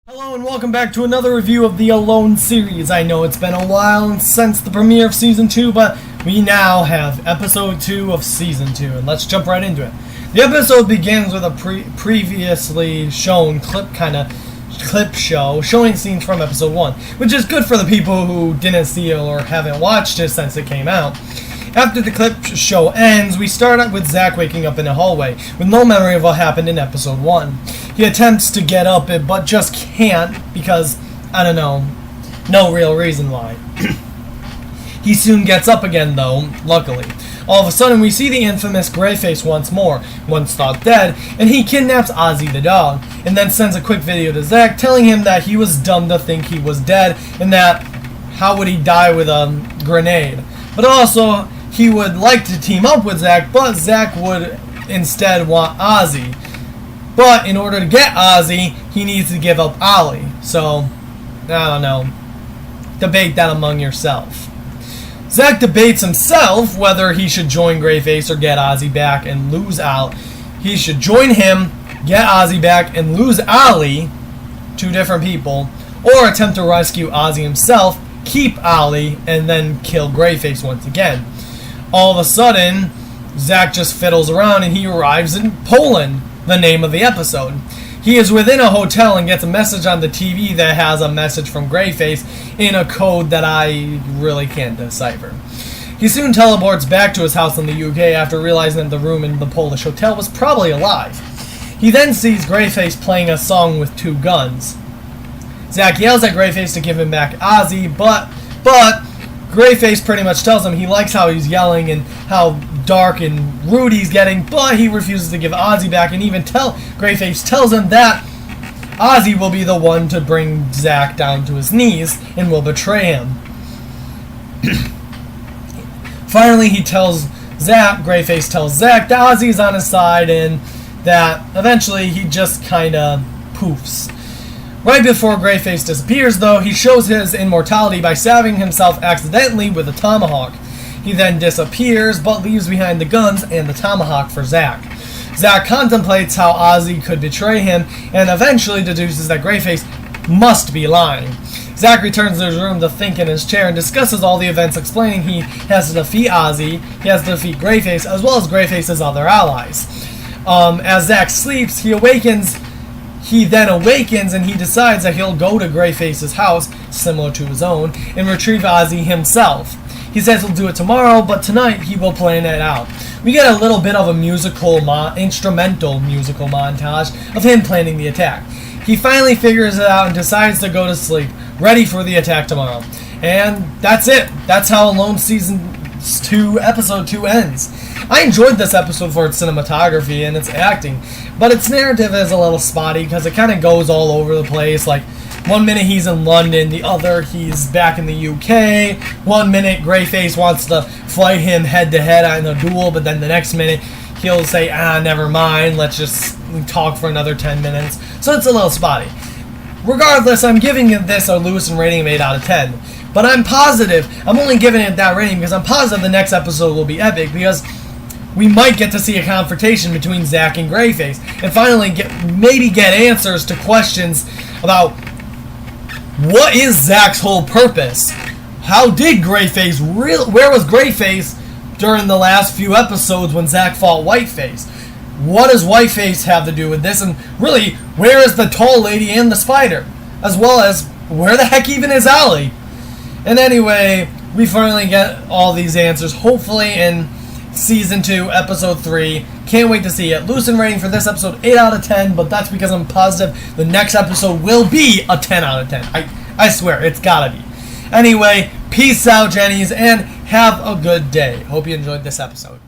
Hello and welcome back to another review of the Alone series. I know it's been a while since the premiere of Season 2, but we now have Episode 2 of Season 2, and let's jump right into it. The episode begins with a previously shown clip show showing scenes from Episode 1, which is good for the people who didn't see it or haven't watched it since it came out. After the clip show ends, we start out with Zach waking up in a hallway with no memory of what happened in Episode 1. He attempts to get up, but just can't because, I don't know, no real reason why. He soon gets up again though, luckily. All of a sudden we see the infamous Greyface once more, once thought dead, and he kidnaps Ozzy the dog, and then sends a quick video to Zach telling him that he was dumb to think he was dead, and that how would he die with a grenade. But also, he would like to team up with Zach, but Zach would instead want Ozzy. But in order to get Ozzy, he needs to give up Ollie. So, I don't know. Debate that among yourself. Zach debates himself whether he should join Greyface or get Ozzy back and lose Ollie. He should join him, get Ozzy back, and lose Ollie, two different people, or attempt to rescue Ozzy himself, keep Ollie, and then kill Greyface once again. All of a sudden, Zach just fiddles around and he arrives in Poland, the name of the episode. He is within a hotel and gets a message on the TV that has a message from Greyface in a code that I really can't decipher. He soon teleports back to his house in the UK after realizing that the room in the Polish hotel was probably alive. He then sees Greyface playing a song with two guns. Zach yells at Greyface to give him back Ozzy, but Greyface pretty much tells him he likes how he's yelling and how dark and rude he's getting, but he refuses to give Ozzy back, and even Greyface tells him that Ozzy will be the one to bring Zach down to his knees and will betray him. Finally, Greyface tells Zach that Ozzy's on his side and that eventually he just kinda poofs. Right before Greyface disappears, though, he shows his immortality by stabbing himself accidentally with a tomahawk. He then disappears, but leaves behind the guns and the tomahawk for Zach. Zach contemplates how Ozzy could betray him, and eventually deduces that Greyface must be lying. Zach returns to his room to think in his chair and discusses all the events, explaining he has to defeat Ozzy, he has to defeat Greyface, as well as Greyface's other allies. As Zach sleeps, he then awakens and he decides that he'll go to Greyface's house, similar to his own, and retrieve Ozzy himself. He says he'll do it tomorrow, but tonight he will plan it out. We get a little bit of a instrumental musical montage of him planning the attack. He finally figures it out and decides to go to sleep, ready for the attack tomorrow. And that's it. That's how Alone Season 2, Episode 2 ends. I enjoyed this episode for its cinematography and its acting, but its narrative is a little spotty because it kind of goes all over the place. Like, one minute he's in London, the other he's back in the UK. 1 minute Greyface wants to fight him head to head in a duel, but then the next minute he'll say, never mind, let's just talk for another 10 minutes. So it's a little spotty. Regardless, I'm giving this a Lewison rating of 8 out of 10. But I'm positive, I'm only giving it that rating because I'm positive the next episode will be epic, because we might get to see a confrontation between Zach and Greyface, and finally maybe get answers to questions about what is Zach's whole purpose? How did Greyface where was Greyface during the last few episodes when Zach fought Whiteface? What does Whiteface have to do with this? And really, where is the tall lady and the spider? As well as, where the heck even is Ollie? And anyway, we finally get all these answers, hopefully in Season 2, Episode 3. Can't wait to see it. Lewison rating for this episode, 8 out of 10, but that's because I'm positive the next episode will be a 10 out of 10. I swear, it's gotta be. Anyway, peace out, Jennies, and have a good day. Hope you enjoyed this episode.